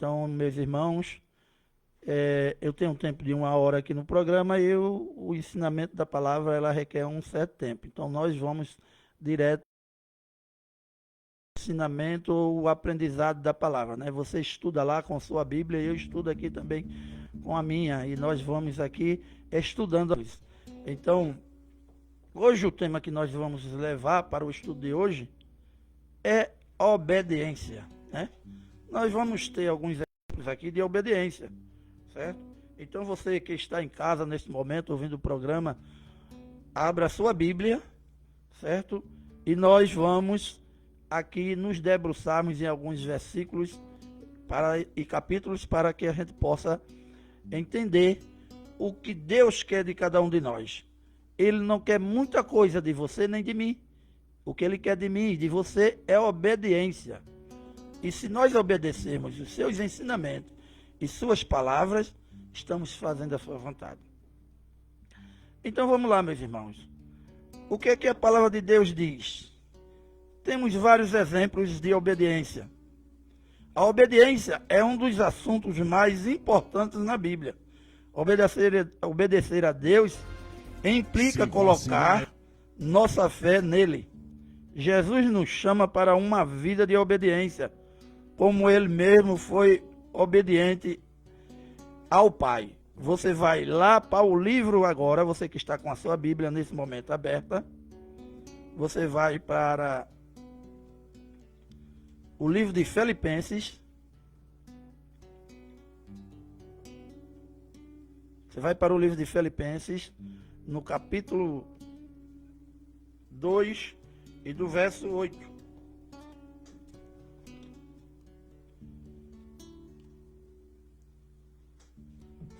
Então, meus irmãos, eu tenho um tempo de 1 hora aqui no programa e o ensinamento da palavra ela requer um certo tempo. Então, nós vamos direto ao ensinamento ou o aprendizado da palavra, né? Você estuda lá com a sua Bíblia e eu estudo aqui também com a minha. E nós vamos aqui estudando. Então, hoje o tema que nós vamos levar para o estudo de hoje é obediência, né? Nós vamos ter alguns exemplos aqui de obediência, certo? Então você que está em casa nesse momento ouvindo o programa, abra a sua Bíblia, certo? E nós vamos aqui nos debruçarmos em alguns versículos e capítulos para que a gente possa entender o que Deus quer de cada um de nós. Ele não quer muita coisa de você nem de mim. O que Ele quer de mim e de você é obediência. E se nós obedecermos os seus ensinamentos e suas palavras, estamos fazendo a sua vontade. Então vamos lá, meus irmãos. O que é que a palavra de Deus diz? Temos vários exemplos de obediência. A obediência é um dos assuntos mais importantes na Bíblia. Obedecer a Deus implica colocar nossa fé nele. Jesus nos chama para uma vida de obediência, como ele mesmo foi obediente ao Pai. Você vai lá para o livro agora, você que está com a sua Bíblia nesse momento aberta, você vai para o livro de Filipenses. Você vai para o livro de Filipenses, no capítulo 2 e do verso 8.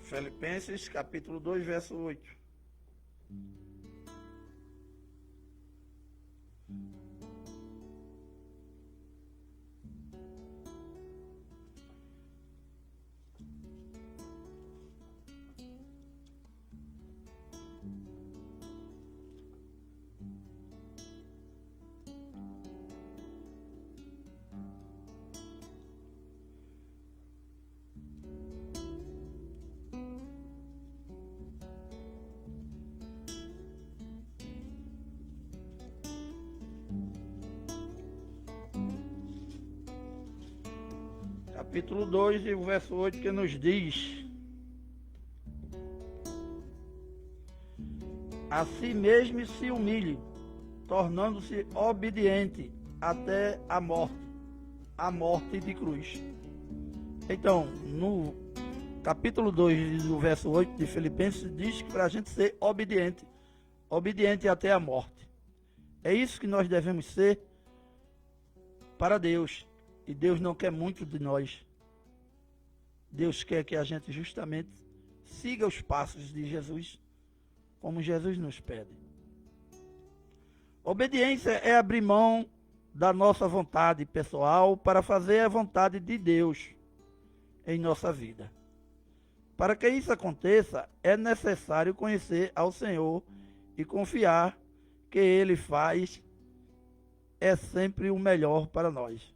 Filipenses, capítulo 2, verso 8. Capítulo 2 e o verso 8 que nos diz: a si mesmo se humilhe, tornando-se obediente até a morte de cruz. Então, no capítulo 2 do verso 8 de Filipenses diz que para a gente ser obediente, obediente até a morte. É isso que nós devemos ser para Deus. E Deus não quer muito de nós. Deus quer que a gente justamente siga os passos de Jesus, como Jesus nos pede. Obediência é abrir mão da nossa vontade pessoal para fazer a vontade de Deus em nossa vida. Para que isso aconteça, é necessário conhecer ao Senhor e confiar que Ele faz sempre o melhor para nós.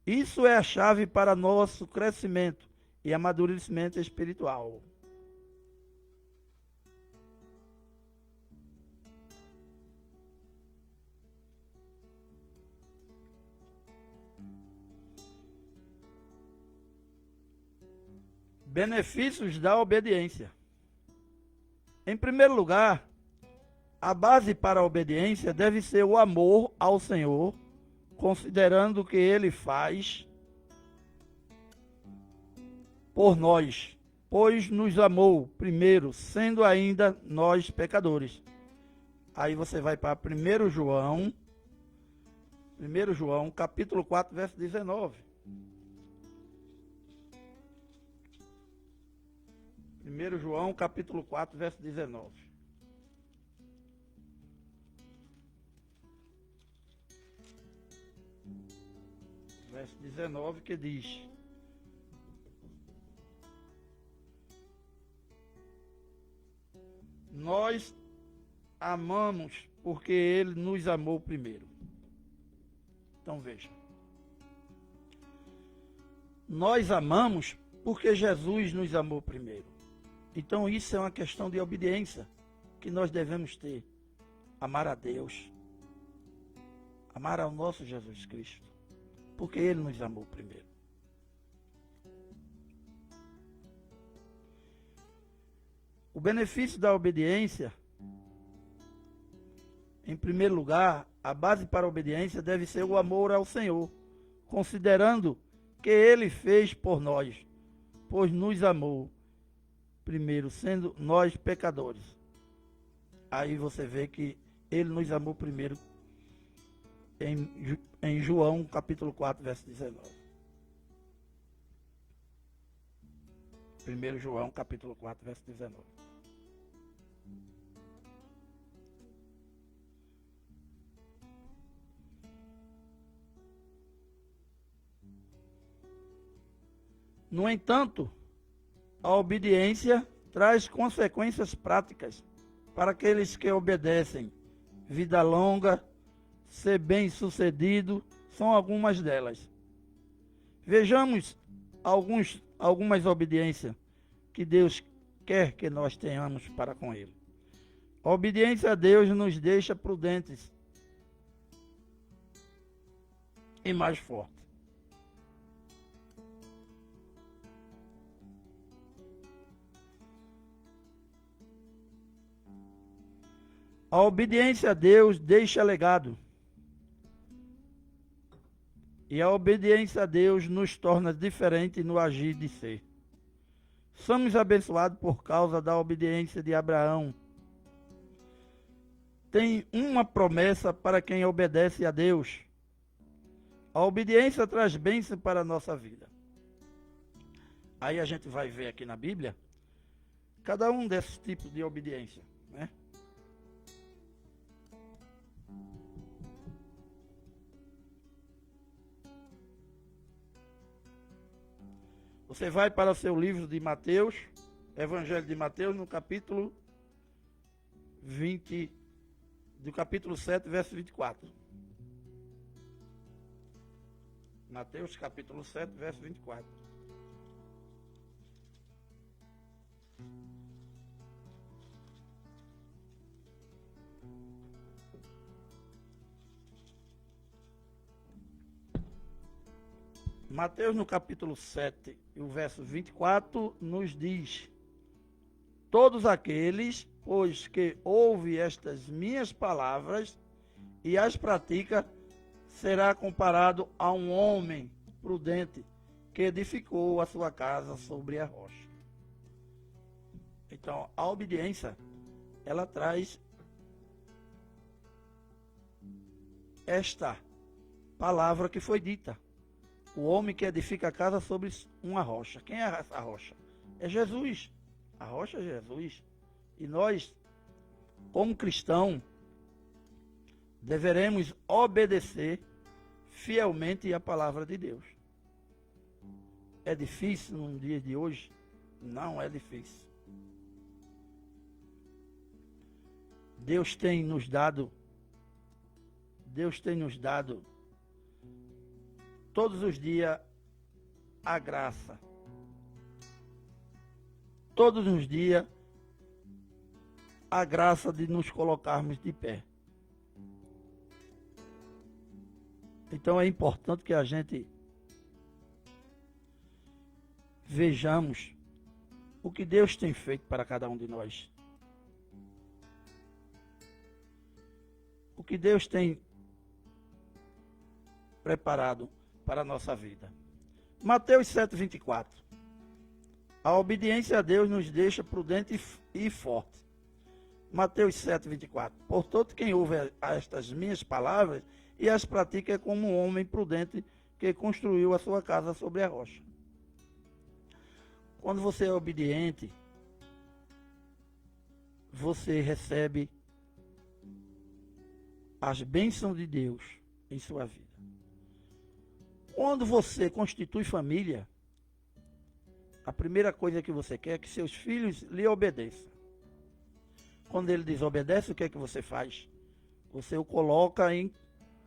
Isso é a chave para nosso crescimento e amadurecimento espiritual. Benefícios da obediência. Em primeiro lugar, a base para a obediência deve ser o amor ao Senhor, considerando o que Ele faz por nós, pois nos amou primeiro, sendo ainda nós pecadores. Aí você vai para 1 João, capítulo 4, verso 19. 1 João, capítulo 4, verso 19. Verso 19 que diz: nós amamos porque Ele nos amou primeiro. Então veja. Nós amamos porque Jesus nos amou primeiro. Então isso é uma questão de obediência que nós devemos ter. Amar a Deus. Amar ao nosso Jesus Cristo. Porque Ele nos amou primeiro. O benefício da obediência, em primeiro lugar, a base para a obediência deve ser o amor ao Senhor, considerando que Ele fez por nós, pois nos amou primeiro, sendo nós pecadores. Aí você vê que Ele nos amou primeiro em João capítulo 4, verso 19. 1 João capítulo 4, verso 19. No entanto, a obediência traz consequências práticas para aqueles que obedecem. Vida longa, ser bem-sucedido, são algumas delas. Vejamos algumas obediências que Deus quer que nós tenhamos para com Ele. A obediência a Deus nos deixa prudentes e mais fortes. A obediência a Deus deixa legado. E a obediência a Deus nos torna diferentes no agir de ser. Somos abençoados por causa da obediência de Abraão. Tem uma promessa para quem obedece a Deus. A obediência traz bênção para a nossa vida. Aí a gente vai ver aqui na Bíblia cada um desses tipos de obediência, né? Você vai para o seu livro de Mateus, Evangelho de Mateus, no capítulo 20, do capítulo 7, verso 24. Mateus, capítulo 7, verso 24. Mateus, no capítulo 7, e o verso 24, nos diz: todos aqueles, pois, que ouvem estas minhas palavras e as pratica, será comparado a um homem prudente que edificou a sua casa sobre a rocha. Então, a obediência, ela traz esta palavra que foi dita. O homem que edifica a casa sobre uma rocha. Quem é essa rocha? É Jesus. A rocha é Jesus. E nós, como cristãos, deveremos obedecer fielmente a palavra de Deus. É difícil no dia de hoje? Não é difícil. Deus tem nos dado todos os dias a graça. Todos os dias a graça de nos colocarmos de pé. Então é importante que a gente vejamos o que Deus tem feito para cada um de nós. O que Deus tem preparado para a nossa vida. Mateus 7,24. A obediência a Deus nos deixa prudente e forte. Mateus 7,24. Portanto, quem ouve estas minhas palavras e as pratica é como um homem prudente que construiu a sua casa sobre a rocha. Quando você é obediente, você recebe as bênçãos de Deus em sua vida. Quando você constitui família, a primeira coisa que você quer é que seus filhos lhe obedeçam. Quando ele desobedece, o que é que você faz? Você o coloca em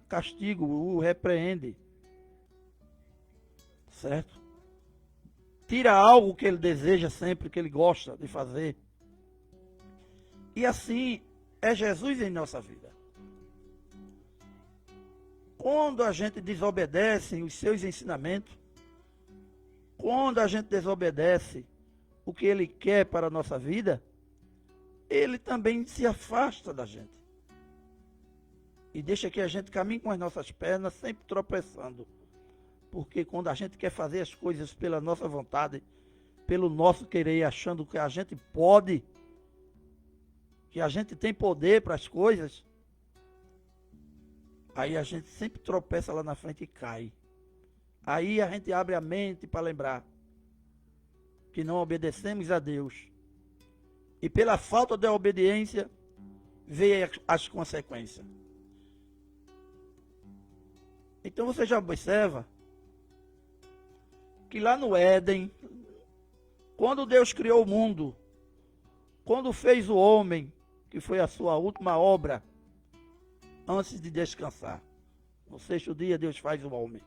castigo, o repreende. Certo? tira algo que ele deseja sempre, que ele gosta de fazer. E assim é Jesus em nossa vida. Quando a gente desobedece os seus ensinamentos, quando a gente desobedece o que ele quer para a nossa vida, ele também se afasta da gente. E deixa que a gente caminhe com as nossas pernas, sempre tropeçando. Porque quando a gente quer fazer as coisas pela nossa vontade, pelo nosso querer, achando que a gente pode, que a gente tem poder para as coisas, aí a gente sempre tropeça lá na frente e cai. Aí a gente abre a mente para lembrar que não obedecemos a Deus. E pela falta de obediência, veio as consequências. Então você já observa que lá no Éden, quando Deus criou o mundo, quando fez o homem, que foi a sua última obra, antes de descansar. No sexto dia Deus faz o homem.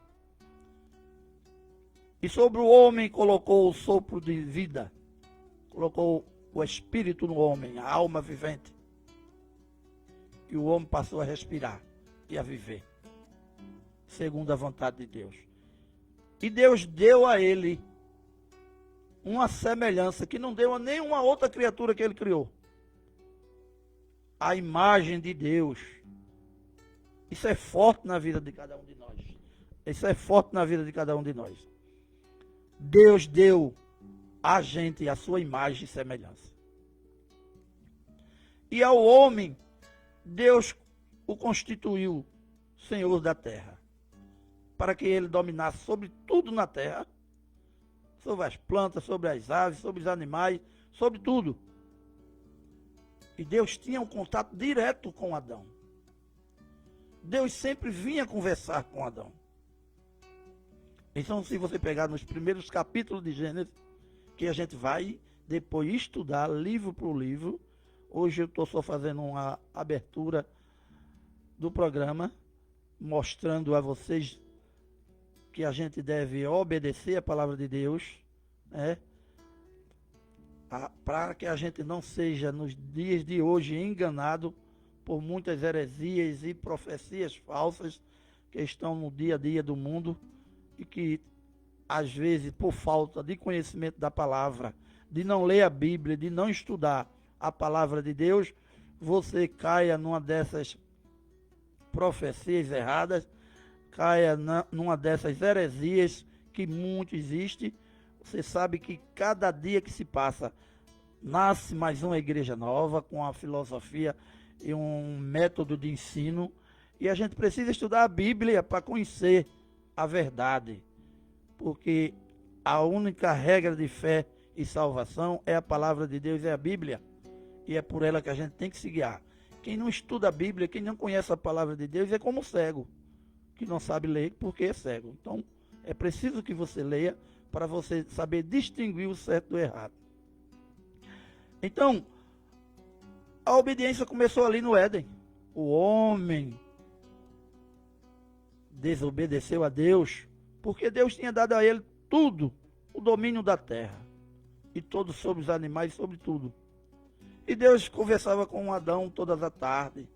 E sobre o homem colocou o sopro de vida, colocou o espírito no homem, a alma vivente. E o homem passou a respirar e a viver, segundo a vontade de Deus. E Deus deu a ele uma semelhança que não deu a nenhuma outra criatura que ele criou. A imagem de Deus. Isso é forte na vida de cada um de nós. Isso é forte na vida de cada um de nós. Deus deu a gente a sua imagem e semelhança. E ao homem, Deus o constituiu Senhor da terra, para que ele dominasse sobre tudo na terra, sobre as plantas, sobre as aves, sobre os animais, sobre tudo. E Deus tinha um contato direto com Adão. Deus sempre vinha conversar com Adão. Então, se você pegar nos primeiros capítulos de Gênesis, que a gente vai depois estudar livro por livro. Hoje eu estou só fazendo uma abertura do programa, mostrando a vocês que a gente deve obedecer a palavra de Deus, né? Para que a gente não seja, nos dias de hoje, enganado por muitas heresias e profecias falsas que estão no dia a dia do mundo e que, às vezes, por falta de conhecimento da palavra, de não ler a Bíblia, de não estudar a palavra de Deus, você caia numa dessas profecias erradas, caia numa dessas heresias que muito existe. Você sabe que cada dia que se passa, nasce mais uma igreja nova, com a filosofia e um método de ensino, e a gente precisa estudar a Bíblia para conhecer a verdade, porque a única regra de fé e salvação é a palavra de Deus, é a Bíblia, e é por ela que a gente tem que se guiar. Quem não estuda a Bíblia, quem não conhece a palavra de Deus, é como cego, que não sabe ler porque é cego. Então, é preciso que você leia para você saber distinguir o certo do errado. Então, a obediência começou ali no Éden. O homem desobedeceu a Deus, porque Deus tinha dado a ele tudo, o domínio da terra, e todo sobre os animais, sobre tudo. E Deus conversava com Adão todas as tardes,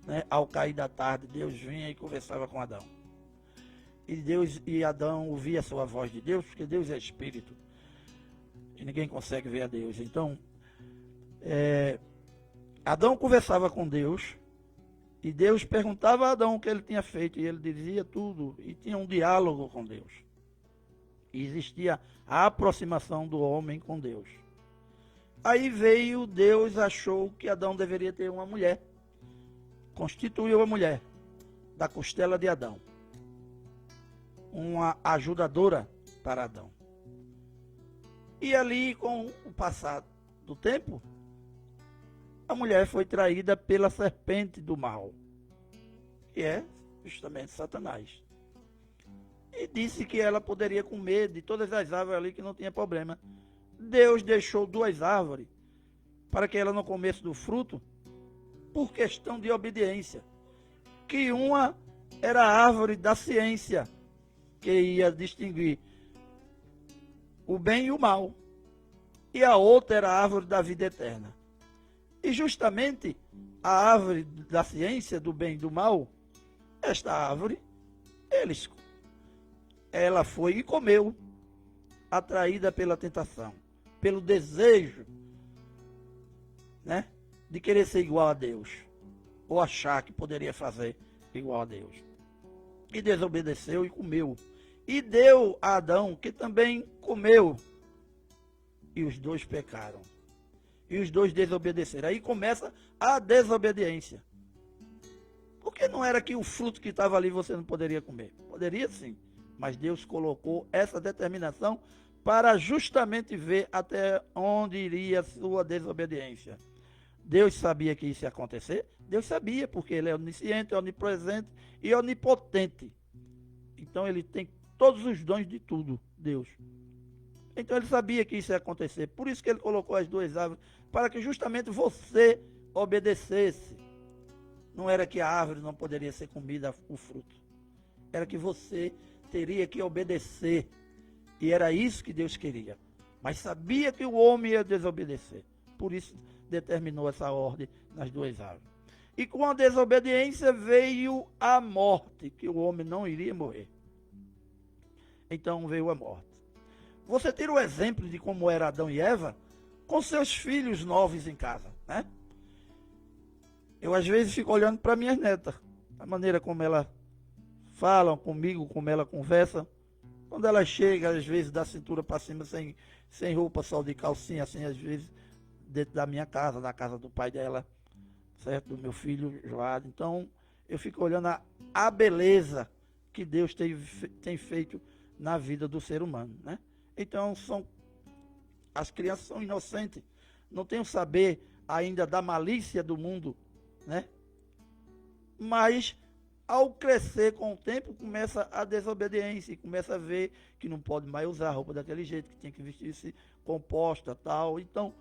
né? Ao cair da tarde, Deus vinha e conversava com Adão. E Adão ouvia a sua voz de Deus, porque Deus é espírito, e ninguém consegue ver a Deus. Então, Adão conversava com Deus, e Deus perguntava a Adão o que ele tinha feito, e ele dizia tudo, e tinha um diálogo com Deus. E existia a aproximação do homem com Deus. Aí veio Deus, achou que Adão deveria ter uma mulher, constituiu a mulher da costela de Adão, uma ajudadora para Adão. E ali, com o passar do tempo, a mulher foi traída pela serpente do mal, que é justamente Satanás. E disse que ela poderia comer de todas as árvores ali, que não tinha problema. Deus deixou 2 árvores para que ela não comesse do fruto, por questão de obediência. Que uma era a árvore da ciência, que ia distinguir o bem e o mal. E a outra era a árvore da vida eterna. E justamente a árvore da ciência do bem e do mal, esta árvore, ela foi e comeu, atraída pela tentação, pelo desejo, né, de querer ser igual a Deus, ou achar que poderia fazer igual a Deus. E desobedeceu e comeu. E deu a Adão, que também comeu. E os dois pecaram. E os dois desobedeceram. Aí começa a desobediência. Porque não era que o fruto que estava ali você não poderia comer. Poderia sim. Mas Deus colocou essa determinação para justamente ver até onde iria a sua desobediência. Deus sabia que isso ia acontecer? Deus sabia, porque Ele é onisciente, onipresente e onipotente. Então Ele tem todos os dons de tudo, Deus. Então Ele sabia que isso ia acontecer. Por isso que Ele colocou as duas árvores, para que justamente você obedecesse. Não era que a árvore não poderia ser comida, o fruto. Era que você teria que obedecer. E era isso que Deus queria. Mas sabia que o homem ia desobedecer. Por isso determinou essa ordem nas duas árvores. E com a desobediência veio a morte, que o homem não iria morrer. Então veio a morte. Você tira o exemplo de como era Adão e Eva com seus filhos novos em casa, né? Eu às vezes fico olhando para minhas netas, a maneira como elas falam comigo, como ela conversa. Quando ela chega, às vezes, da cintura para cima, sem roupa, só de calcinha, assim, às vezes, dentro da minha casa, da casa do pai dela, certo? Do meu filho, Joado. Então, eu fico olhando a beleza que Deus tem feito na vida do ser humano, né? Então, as crianças são inocentes, não têm o saber ainda da malícia do mundo, né? Mas ao crescer com o tempo, começa a desobediência e começa a ver que não pode mais usar a roupa daquele jeito, que tem que vestir-se composta, tal. Então,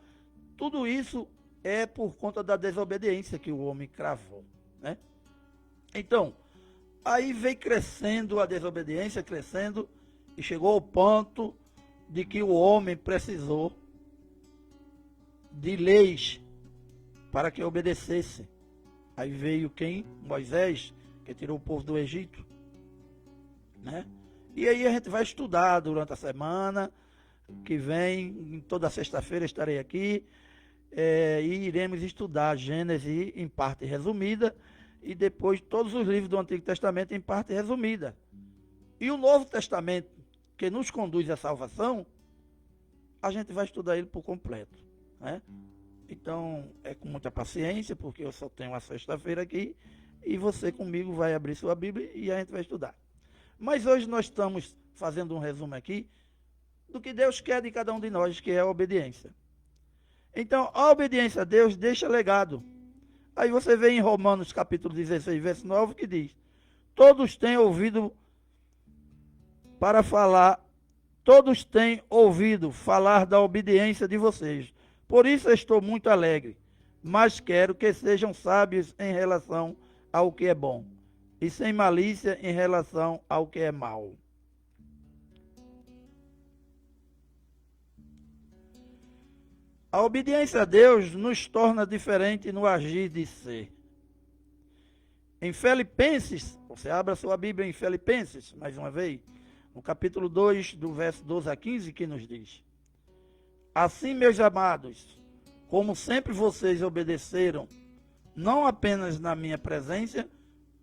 tudo isso é por conta da desobediência que o homem cravou, né? Então, aí veio crescendo a desobediência, crescendo, e chegou ao ponto de que o homem precisou de leis para que obedecesse. Aí veio quem? Moisés, que tirou o povo do Egito, né? E aí a gente vai estudar durante a semana que vem, toda sexta-feira estarei aqui, e iremos estudar Gênesis em parte resumida, e depois todos os livros do Antigo Testamento em parte resumida. E o Novo Testamento, que nos conduz à salvação, a gente vai estudar ele por completo, né? Então, é com muita paciência, porque eu só tenho uma sexta-feira aqui, e você comigo vai abrir sua Bíblia e a gente vai estudar. Mas hoje nós estamos fazendo um resumo aqui do que Deus quer de cada um de nós, que é a obediência. Então, a obediência a Deus deixa legado. Aí você vê em Romanos capítulo 16, verso 9, que diz: todos têm ouvido falar da obediência de vocês. Por isso estou muito alegre, mas quero que sejam sábios em relação ao que é bom, e sem malícia em relação ao que é mal. A obediência a Deus nos torna diferente no agir de ser. Em Filipenses, você abra sua Bíblia em Filipenses, mais uma vez, no capítulo 2, do verso 12 a 15, que nos diz: assim, meus amados, como sempre vocês obedeceram, não apenas na minha presença,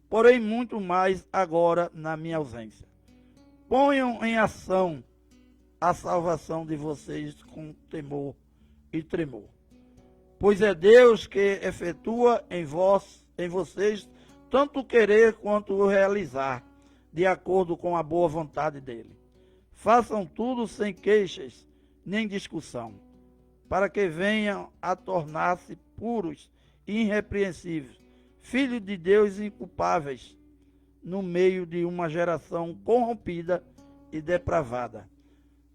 porém muito mais agora na minha ausência. Ponham em ação a salvação de vocês com temor e tremor. Pois é Deus que efetua em vocês tanto o querer quanto o realizar, de acordo com a boa vontade dele. Façam tudo sem queixas, nem discussão, para que venham a tornar-se puros e irrepreensíveis, filhos de Deus inculpáveis, no meio de uma geração corrompida e depravada,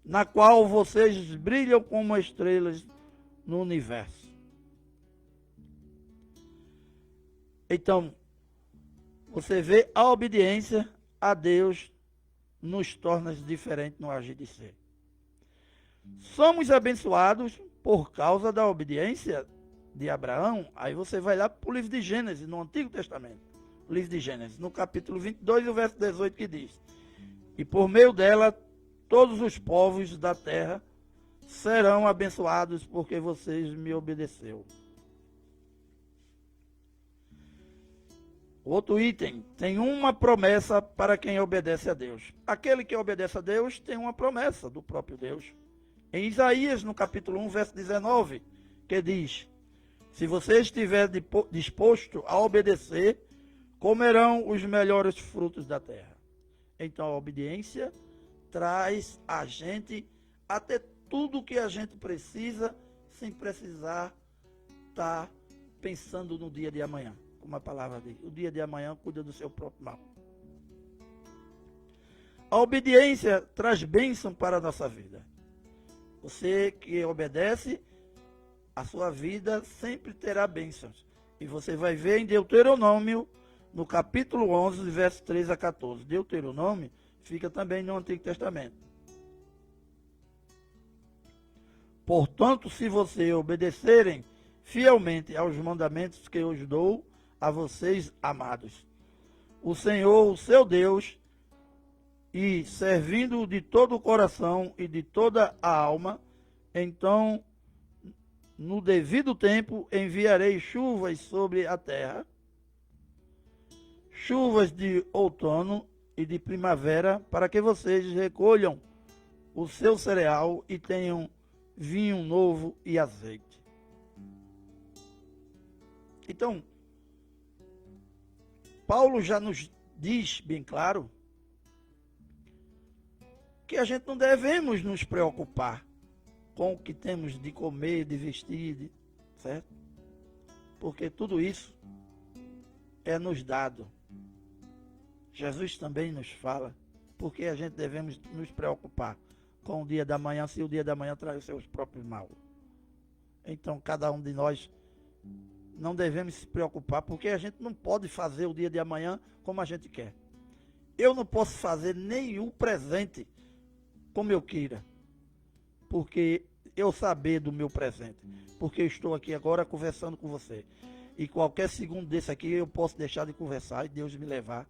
na qual vocês brilham como estrelas no universo. Então, você vê, a obediência a Deus nos torna diferentes no agir de ser. Somos abençoados por causa da obediência de Abraão. Aí você vai lá para o livro de Gênesis, no Antigo Testamento. O livro de Gênesis, no capítulo 22, o verso 18, que diz: e por meio dela, todos os povos da terra serão abençoados, porque vocês me obedeceram. Outro item, tem uma promessa para quem obedece a Deus. Aquele que obedece a Deus tem uma promessa do próprio Deus. Em Isaías, no capítulo 1, verso 19, que diz: se você estiver disposto a obedecer, comerão os melhores frutos da terra. Então a obediência traz a gente até tudo que a gente precisa, sem precisar estar pensando no dia de amanhã. Como a palavra diz, o dia de amanhã cuida do seu próprio mal. A obediência traz bênção para a nossa vida. Você que obedece, a sua vida sempre terá bênçãos. E você vai ver em Deuteronômio, no capítulo 11, versos 3 a 14. Deuteronômio fica também no Antigo Testamento. Portanto, se vocês obedecerem fielmente aos mandamentos que eu dou a vocês, amados, o Senhor, o seu Deus, e servindo-o de todo o coração e de toda a alma, então, no devido tempo, enviarei chuvas sobre a terra, chuvas de outono e de primavera, para que vocês recolham o seu cereal e tenham vinho novo e azeite. Então, Paulo já nos diz bem claro que a gente não devemos nos preocupar com o que temos de comer, de vestir, certo? Porque tudo isso é nos dado. Jesus também nos fala porque a gente devemos nos preocupar com o dia da manhã, se o dia da manhã traz os seus próprios mal. Então, cada um de nós não devemos se preocupar, porque a gente não pode fazer o dia de amanhã como a gente quer. Eu não posso fazer nenhum presente como eu queira, porque eu saber do meu presente, porque eu estou aqui agora conversando com você. E qualquer segundo desse aqui eu posso deixar de conversar e Deus me levar,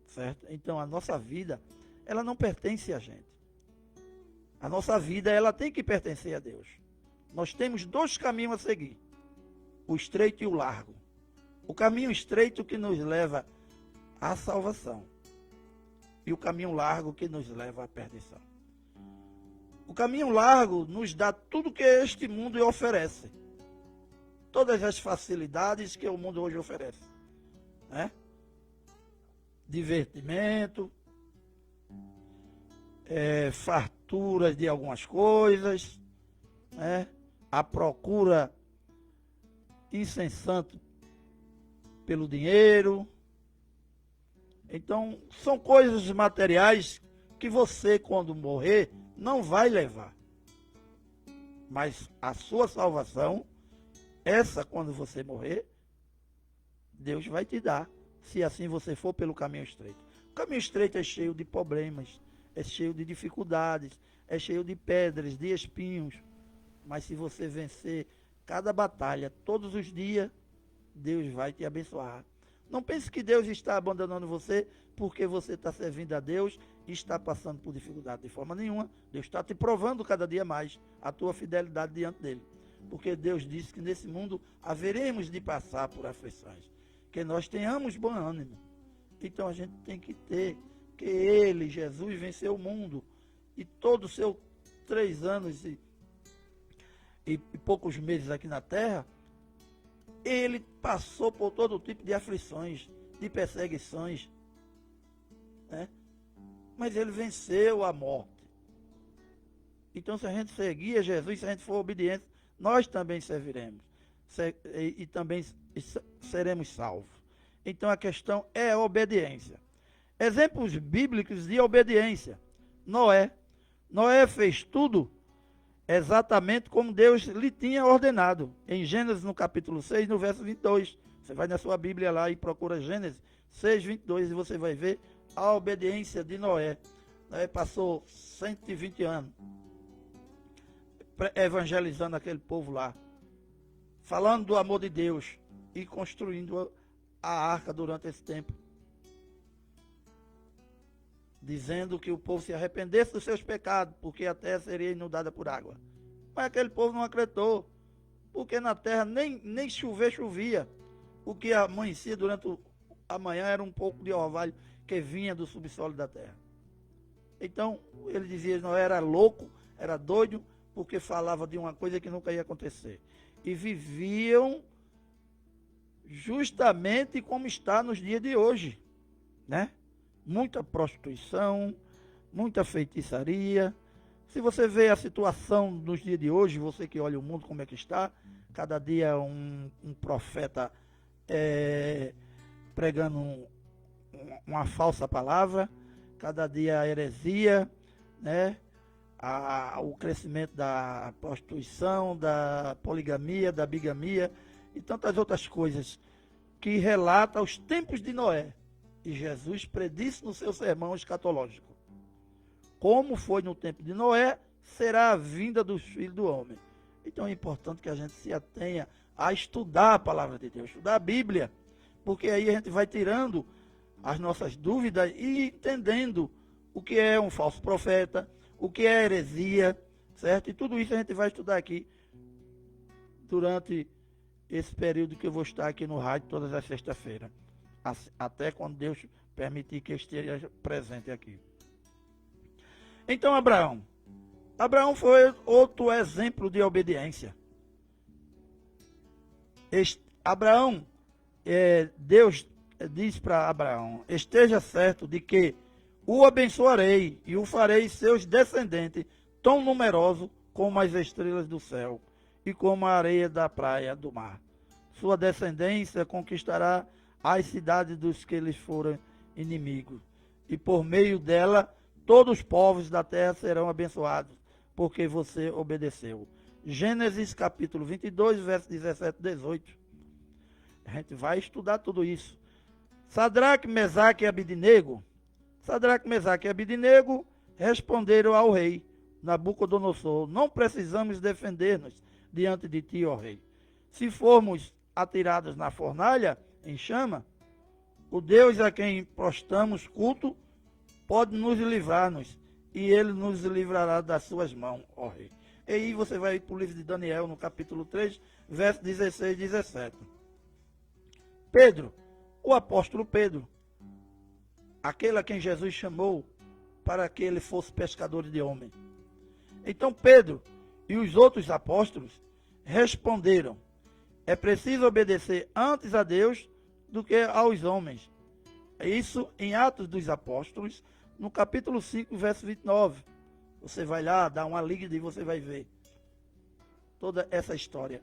certo? Então a nossa vida, ela não pertence a gente. A nossa vida, ela tem que pertencer a Deus. Nós temos dois caminhos a seguir: o estreito e o largo. O caminho estreito que nos leva à salvação e o caminho largo que nos leva à perdição. O caminho largo nos dá tudo que este mundo oferece. Todas as facilidades que o mundo hoje oferece, né? Divertimento, farturas de algumas coisas, né? A procura incessante pelo dinheiro. Então, são coisas materiais que você, quando morrer, não vai levar. Mas a sua salvação, essa, quando você morrer, Deus vai te dar, se assim você for pelo caminho estreito. O caminho estreito é cheio de problemas, é cheio de dificuldades, é cheio de pedras, de espinhos. Mas se você vencer cada batalha, todos os dias, Deus vai te abençoar. Não pense que Deus está abandonando você porque você está servindo a Deus e está passando por dificuldade. De forma nenhuma. Deus está te provando cada dia mais a tua fidelidade diante dele. Porque Deus disse que nesse mundo haveremos de passar por aflições. Que nós tenhamos bom ânimo. Então a gente tem que ter que ele, Jesus, venceu o mundo. E todos os seus 3 anos e poucos meses aqui na terra, ele passou por todo tipo de aflições, de perseguições, né? Mas ele venceu a morte. Então, se a gente seguir a Jesus, se a gente for obediente, nós também serviremos e também seremos salvos. Então, a questão é a obediência. Exemplos bíblicos de obediência. Noé. Noé fez tudo exatamente como Deus lhe tinha ordenado. Em Gênesis, no capítulo 6, no verso 22. Você vai na sua Bíblia lá e procura Gênesis 6, 22 e você vai ver a obediência de Noé. Noé passou 120 anos evangelizando aquele povo lá, falando do amor de Deus e construindo a arca durante esse tempo, dizendo que o povo se arrependesse dos seus pecados, porque a terra seria inundada por água. Mas aquele povo não acreditou, porque na terra nem chovia. O que amanhecia durante a manhã era um pouco de orvalho que vinha do subsolo da terra. Então, ele dizia, não era louco, era doido, porque falava de uma coisa que nunca ia acontecer. E viviam justamente como está nos dias de hoje, né? Muita prostituição, muita feitiçaria. Se você vê a situação nos dias de hoje, você que olha o mundo como é que está, cada dia um profeta pregando uma falsa palavra, cada dia a heresia, né? O crescimento da prostituição, da poligamia, da bigamia e tantas outras coisas que relata os tempos de Noé. E Jesus predisse no seu sermão escatológico: como foi no tempo de Noé, será a vinda dos filhos do homem. Então é importante que a gente se atenha a estudar a palavra de Deus, estudar a Bíblia, porque aí a gente vai tirando as nossas dúvidas e entendendo o que é um falso profeta, o que é heresia, certo? E tudo isso a gente vai estudar aqui durante esse período que eu vou estar aqui no rádio todas as sextas-feiras, até quando Deus permitir que eu esteja presente aqui. Então Abraão foi outro exemplo de obediência. Deus diz para Abraão: esteja certo de que o abençoarei e o farei seus descendentes tão numerosos como as estrelas do céu e como a areia da praia do mar. Sua descendência conquistará as cidades dos que lhes forem inimigos, e por meio dela todos os povos da terra serão abençoados, porque você obedeceu. Gênesis capítulo 22, versos 17 e 18. A gente vai estudar tudo isso. Sadraque, Mesaque e Abidnego responderam ao rei Nabucodonosor: não precisamos defender-nos diante de ti, ó rei. Se formos atirados na fornalha em chama, o Deus a quem prestamos culto pode nos livrar-nos, e ele nos livrará das suas mãos, ó rei. E aí você vai para o livro de Daniel, no capítulo 3, versos 16 e 17. Pedro, o apóstolo Pedro, aquele a quem Jesus chamou para que ele fosse pescador de homens. Então Pedro e os outros apóstolos responderam: é preciso obedecer antes a Deus do que aos homens. Isso em Atos dos Apóstolos, no capítulo 5, verso 29. Você vai lá, dá uma lida e você vai ver toda essa história.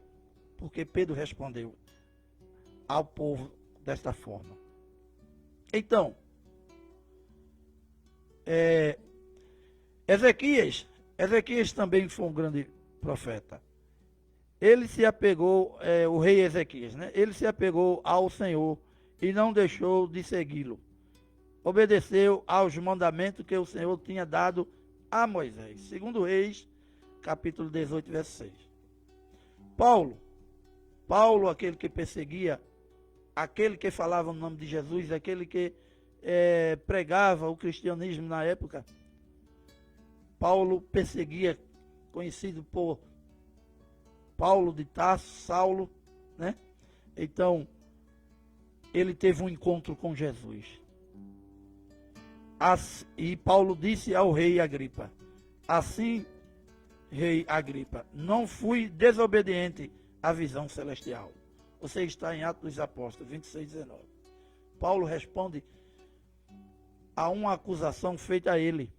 Porque Pedro respondeu ao povo desta forma. Então, Ezequias também foi um grande profeta. Ele se apegou, o rei Ezequias, né? Ele se apegou ao Senhor e não deixou de segui-lo. Obedeceu aos mandamentos que o Senhor tinha dado a Moisés. Segundo Reis, capítulo 18, verso 6. Paulo, aquele que perseguia, aquele que falava no nome de Jesus, aquele que pregava o cristianismo na época. Paulo perseguia, conhecido por Paulo de Tarso, Saulo, né? Então, ele teve um encontro com Jesus. E Paulo disse ao rei Agripa: assim, rei Agripa, não fui desobediente à visão celestial. Você está em Atos dos Apóstolos 26, 19. Paulo responde a uma acusação feita a ele.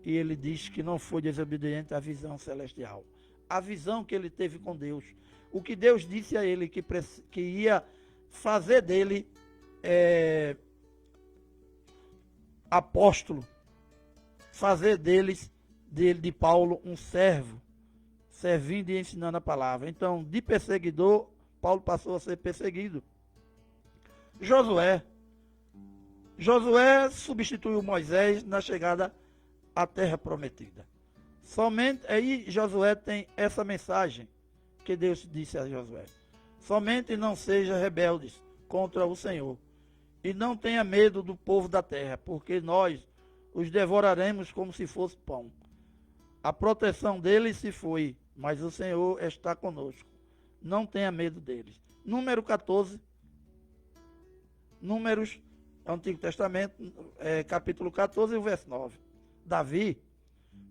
E ele diz que não foi desobediente à visão celestial. A visão que ele teve com Deus. O que Deus disse a ele que ia fazer dele apóstolo. Fazer de Paulo um servo. Servindo e ensinando a palavra. Então, de perseguidor, Paulo passou a ser perseguido. Josué substituiu Moisés na chegada à terra prometida. Somente aí Josué tem essa mensagem que Deus disse a Josué: somente não seja rebeldes contra o Senhor, e não tenha medo do povo da terra, porque nós os devoraremos como se fosse pão. A proteção deles se foi, mas o Senhor está conosco. Não tenha medo deles. Número 14, Números, Antigo Testamento, capítulo 14, verso 9. Davi,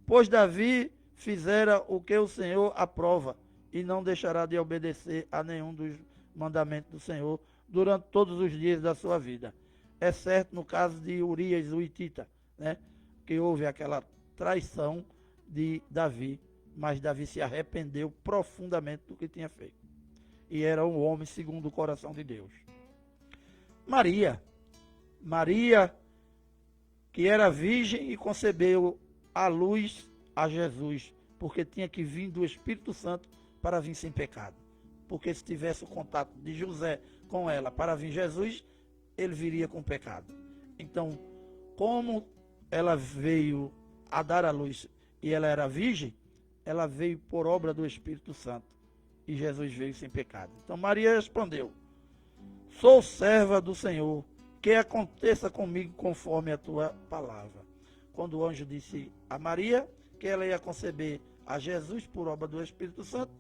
pois Davi fizera o que o Senhor aprova, e não deixará de obedecer a nenhum dos mandamentos do Senhor durante todos os dias da sua vida. Exceto no caso de Urias, o hitita, né? Que houve aquela traição de Davi, mas Davi se arrependeu profundamente do que tinha feito. E era um homem segundo o coração de Deus. Maria, que era virgem e concebeu à luz a Jesus, porque tinha que vir do Espírito Santo para vir sem pecado. Porque se tivesse o contato de José com ela para vir Jesus, ele viria com pecado. Então, como ela veio a dar a luz e ela era virgem, ela veio por obra do Espírito Santo. E Jesus veio sem pecado. Então Maria respondeu: sou serva do Senhor, que aconteça comigo conforme a tua palavra. Quando o anjo disse a Maria que ela ia conceber a Jesus por obra do Espírito Santo,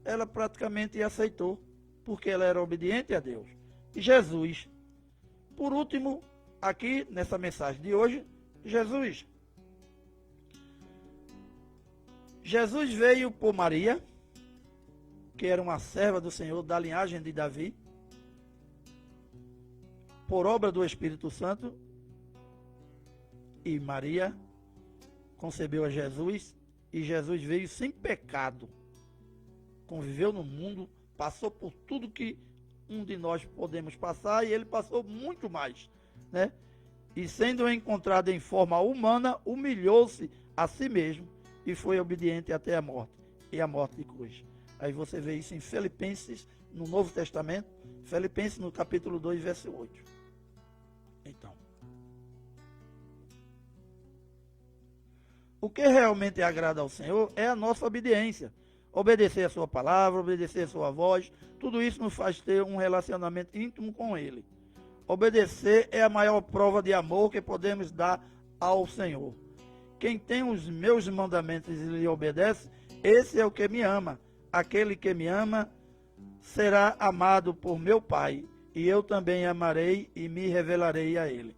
ela praticamente aceitou, porque ela era obediente a Deus. E Jesus, por último, aqui nessa mensagem de hoje, Jesus veio por Maria, que era uma serva do Senhor, da linhagem de Davi, por obra do Espírito Santo, e Maria concebeu a Jesus, e Jesus veio sem pecado, conviveu no mundo, passou por tudo que um de nós podemos passar, e ele passou muito mais, né? E sendo encontrado em forma humana, humilhou-se a si mesmo, e foi obediente até a morte, e a morte de cruz. Aí você vê isso em Filipenses, no Novo Testamento, Filipenses no capítulo 2, verso 8. Então, o que realmente agrada ao Senhor é a nossa obediência. Obedecer a sua palavra, obedecer a sua voz, tudo isso nos faz ter um relacionamento íntimo com Ele. Obedecer é a maior prova de amor que podemos dar ao Senhor. Quem tem os meus mandamentos e lhe obedece, esse é o que me ama. Aquele que me ama será amado por meu Pai, e eu também amarei e me revelarei a ele.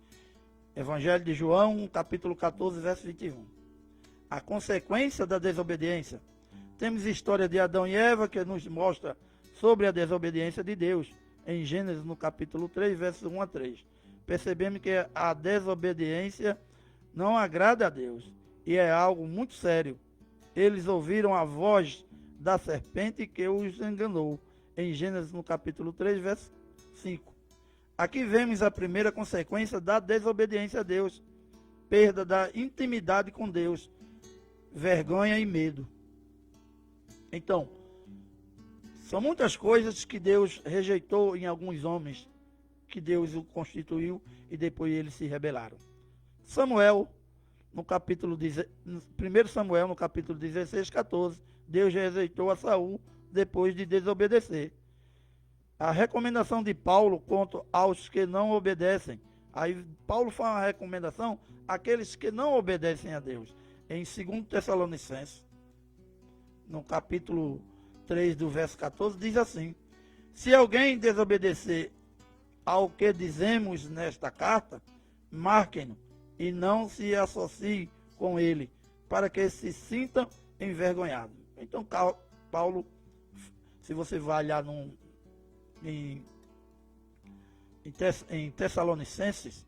Evangelho de João, capítulo 14, verso 21. A consequência da desobediência. Temos a história de Adão e Eva, que nos mostra sobre a desobediência de Deus, em Gênesis, no capítulo 3, versos 1 a 3. Percebemos que a desobediência não agrada a Deus, e é algo muito sério. Eles ouviram a voz da serpente que os enganou, em Gênesis, no capítulo 3, verso 5. Aqui vemos a primeira consequência da desobediência a Deus: perda da intimidade com Deus, vergonha e medo. Então, são muitas coisas que Deus rejeitou em alguns homens, que Deus o constituiu e depois eles se rebelaram. Samuel, no capítulo 1 Samuel, no capítulo 16, 14, Deus rejeitou a Saul depois de desobedecer. A recomendação de Paulo quanto aos que não obedecem. Aí Paulo faz uma recomendação àqueles que não obedecem a Deus. Em 2 Tessalonicenses, no capítulo 3, do verso 14, diz assim: se alguém desobedecer ao que dizemos nesta carta, marquem-no e não se associe com ele, para que se sintam envergonhados. Então, Paulo, se você vai olhar em Tessalonicenses,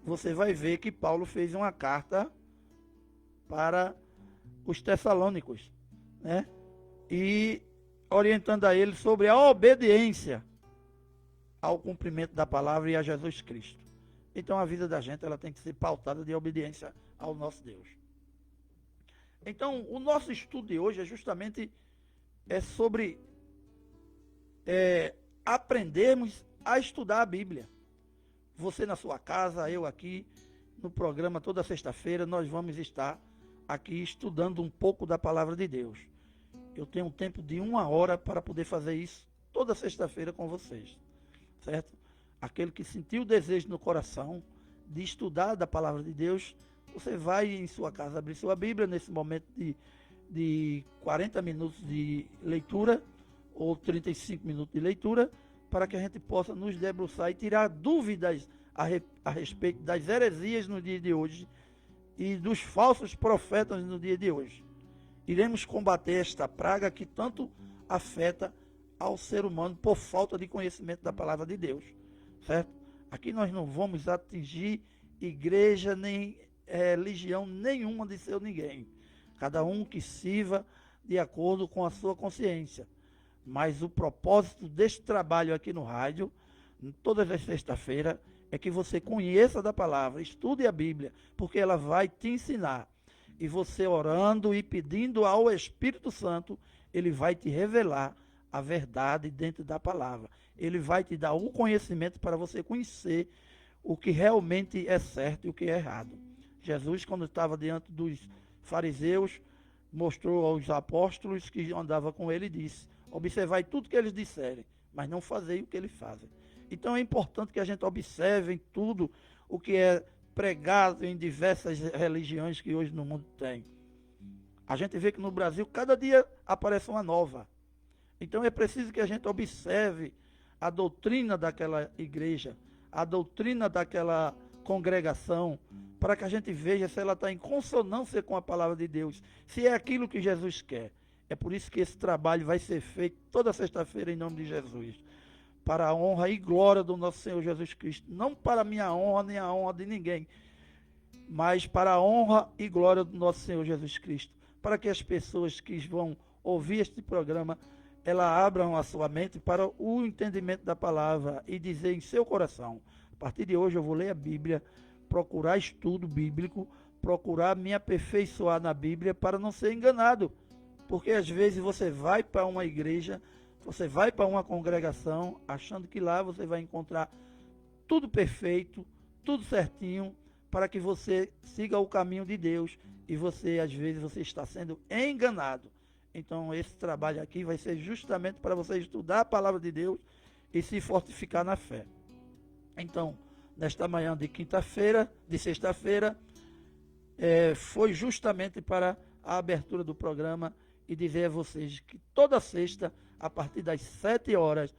você vai ver que Paulo fez uma carta para os tessalônicos, né? E orientando a eles sobre a obediência ao cumprimento da palavra e a Jesus Cristo. Então a vida da gente ela tem que ser pautada de obediência ao nosso Deus. Então o nosso estudo de hoje é justamente sobre aprendermos a estudar a Bíblia. Você na sua casa, eu aqui no programa toda sexta-feira nós vamos estar aqui estudando um pouco da palavra de Deus. Eu tenho um tempo de 1 hora para poder fazer isso toda sexta-feira com vocês, certo? Aquele que sentiu o desejo no coração de estudar da palavra de Deus, você vai em sua casa abrir sua Bíblia nesse momento de 40 minutos de leitura ou 35 minutos de leitura, para que a gente possa nos debruçar e tirar dúvidas a respeito das heresias no dia de hoje e dos falsos profetas no dia de hoje. Iremos combater esta praga que tanto afeta ao ser humano por falta de conhecimento da palavra de Deus, certo? Aqui nós não vamos atingir igreja nem religião nenhuma de seu ninguém. Cada um que sirva de acordo com a sua consciência. Mas o propósito deste trabalho aqui no rádio, todas as sextas-feiras, é que você conheça da palavra, estude a Bíblia, porque ela vai te ensinar. E você orando e pedindo ao Espírito Santo, ele vai te revelar a verdade dentro da palavra. Ele vai te dar o conhecimento para você conhecer o que realmente é certo e o que é errado. Jesus, quando estava diante dos fariseus, mostrou aos apóstolos que andavam com ele e disse: observai tudo que eles disserem, mas não fazei o que eles fazem. Então é importante que a gente observe em tudo o que é pregado em diversas religiões que hoje no mundo tem. A gente vê que no Brasil cada dia aparece uma nova. Então é preciso que a gente observe a doutrina daquela igreja, a doutrina daquela congregação, para que a gente veja se ela está em consonância com a palavra de Deus, se é aquilo que Jesus quer. É por isso que esse trabalho vai ser feito toda sexta-feira em nome de Jesus, para a honra e glória do nosso Senhor Jesus Cristo, não para a minha honra nem a honra de ninguém, mas para a honra e glória do nosso Senhor Jesus Cristo, para que as pessoas que vão ouvir este programa, elas abram a sua mente para o entendimento da palavra e dizer em seu coração: a partir de hoje eu vou ler a Bíblia, procurar estudo bíblico, procurar me aperfeiçoar na Bíblia para não ser enganado. Porque às vezes você vai para uma igreja, você vai para uma congregação, achando que lá você vai encontrar tudo perfeito, tudo certinho, para que você siga o caminho de Deus. E você, às vezes, você está sendo enganado. Então, esse trabalho aqui vai ser justamente para você estudar a palavra de Deus e se fortificar na fé. Então, nesta manhã de quinta-feira, de sexta-feira, foi justamente para a abertura do programa e dizer a vocês que toda sexta, a partir das 7h30,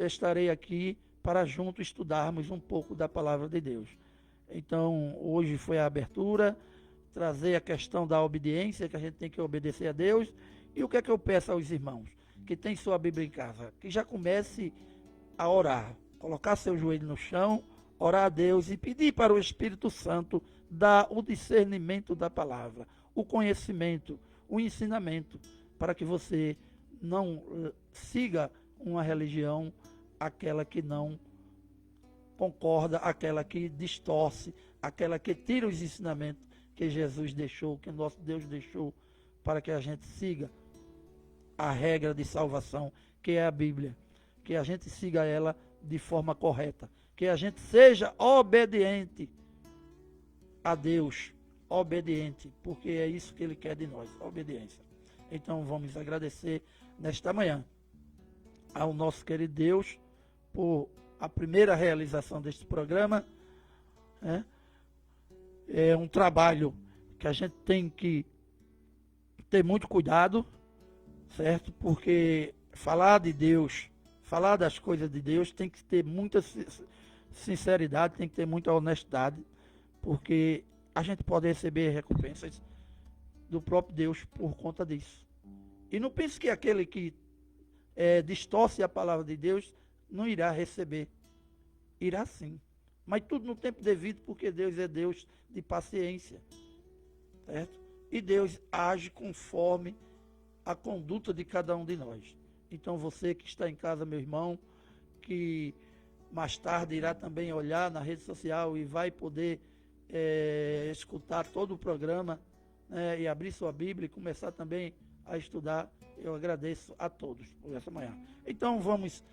estarei aqui para juntos estudarmos um pouco da palavra de Deus. Então, hoje foi a abertura, trazer a questão da obediência, que a gente tem que obedecer a Deus. E o que é que eu peço aos irmãos que tem sua Bíblia em casa? Que já comece a orar, colocar seu joelho no chão, orar a Deus e pedir para o Espírito Santo dar o discernimento da palavra, o conhecimento, o ensinamento, para que você não siga uma religião, aquela que não concorda, aquela que distorce, aquela que tira os ensinamentos que Jesus deixou, que nosso Deus deixou, para que a gente siga a regra de salvação, que é a Bíblia, que a gente siga ela de forma correta, que a gente seja obediente a Deus, obediente, porque é isso que Ele quer de nós, obediência. Então vamos agradecer nesta manhã ao nosso querido Deus por a primeira realização deste programa. É um trabalho que a gente tem que ter muito cuidado, certo? Porque falar de Deus, falar das coisas de Deus, tem que ter muita sinceridade, tem que ter muita honestidade, porque a gente pode receber recompensas do próprio Deus por conta disso. E não pense que aquele que distorce a palavra de Deus não irá receber. Irá sim. Mas tudo no tempo devido, porque Deus é Deus de paciência. Certo? E Deus age conforme a conduta de cada um de nós. Então você que está em casa, meu irmão, que mais tarde irá também olhar na rede social e vai poder escutar todo o programa, e abrir sua Bíblia e começar também a estudar, eu agradeço a todos por essa manhã. Então vamos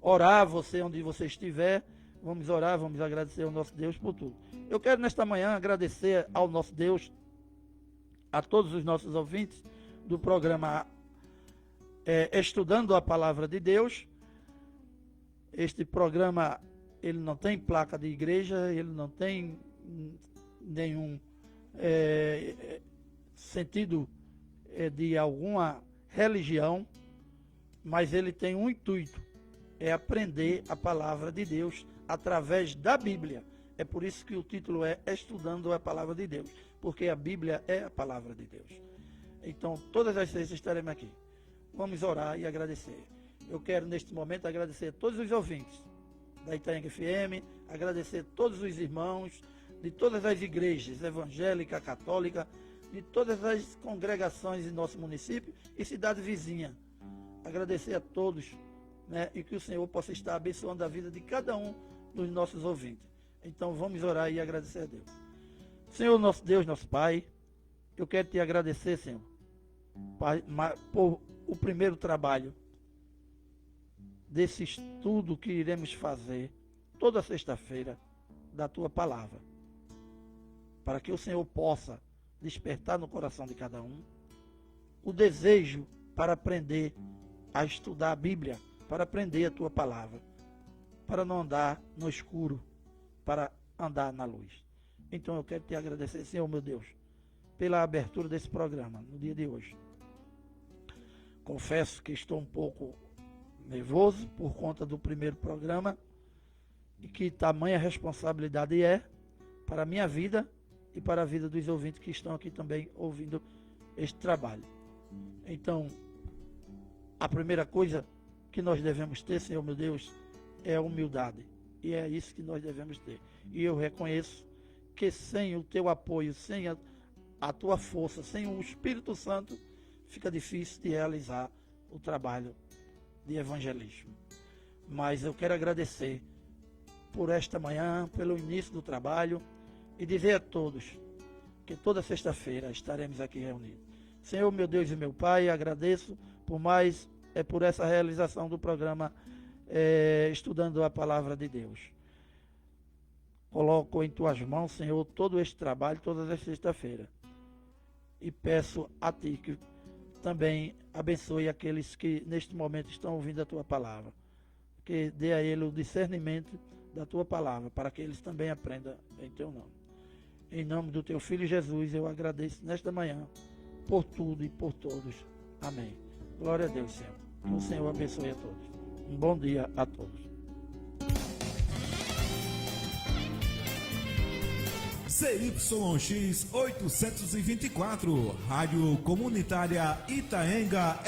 orar, você onde você estiver, Vamos orar, vamos agradecer ao nosso Deus por tudo. Eu quero nesta manhã agradecer ao nosso Deus, a todos os nossos ouvintes do programa Estudando a Palavra de Deus. Este programa, ele não tem placa de igreja, ele não tem nenhum sentido de alguma religião, mas ele tem um intuito, é aprender a palavra de Deus através da Bíblia. É por isso que o título é Estudando a Palavra de Deus, porque a Bíblia é a palavra de Deus. Então, todas as sextas estaremos aqui. Vamos orar e agradecer. Eu quero, neste momento, agradecer a todos os ouvintes da Itaenga FM, agradecer a todos os irmãos de todas as igrejas evangélica, católica, de todas as congregações em nosso município e cidade vizinha. Agradecer a todos, né, e que o Senhor possa estar abençoando a vida de cada um dos nossos ouvintes. Então vamos orar e agradecer a Deus. Senhor, nosso Deus, nosso Pai, eu quero te agradecer, Senhor, por o primeiro trabalho desse estudo que iremos fazer toda sexta-feira da tua palavra, para que o Senhor possa despertar no coração de cada um o desejo para aprender a estudar a Bíblia, para aprender a tua palavra, para não andar no escuro, para andar na luz. Então eu quero te agradecer, Senhor meu Deus, pela abertura desse programa no dia de hoje. Confesso que estou um pouco nervoso por conta do primeiro programa e que tamanha responsabilidade é para a minha vida e para a vida dos ouvintes que estão aqui também ouvindo este trabalho. Então, a primeira coisa que nós devemos ter, Senhor meu Deus, é a humildade. E é isso que nós devemos ter. E eu reconheço que sem o teu apoio, sem a tua força, sem o Espírito Santo, fica difícil de realizar o trabalho de evangelismo. Mas eu quero agradecer por esta manhã, pelo início do trabalho, e dizer a todos que toda sexta-feira estaremos aqui reunidos. Senhor, meu Deus e meu Pai, agradeço por essa realização do programa Estudando a Palavra de Deus. Coloco em tuas mãos, Senhor, todo este trabalho, todas as sexta-feiras. E peço a ti que também abençoe aqueles que neste momento estão ouvindo a tua palavra. Que dê a ele o discernimento da tua palavra, para que eles também aprendam em teu nome. Em nome do teu Filho Jesus, eu agradeço nesta manhã por tudo e por todos. Amém. Glória a Deus, Senhor. Que o Senhor abençoe a todos. Um bom dia a todos. ZYX 824, Rádio Comunitária Itaenga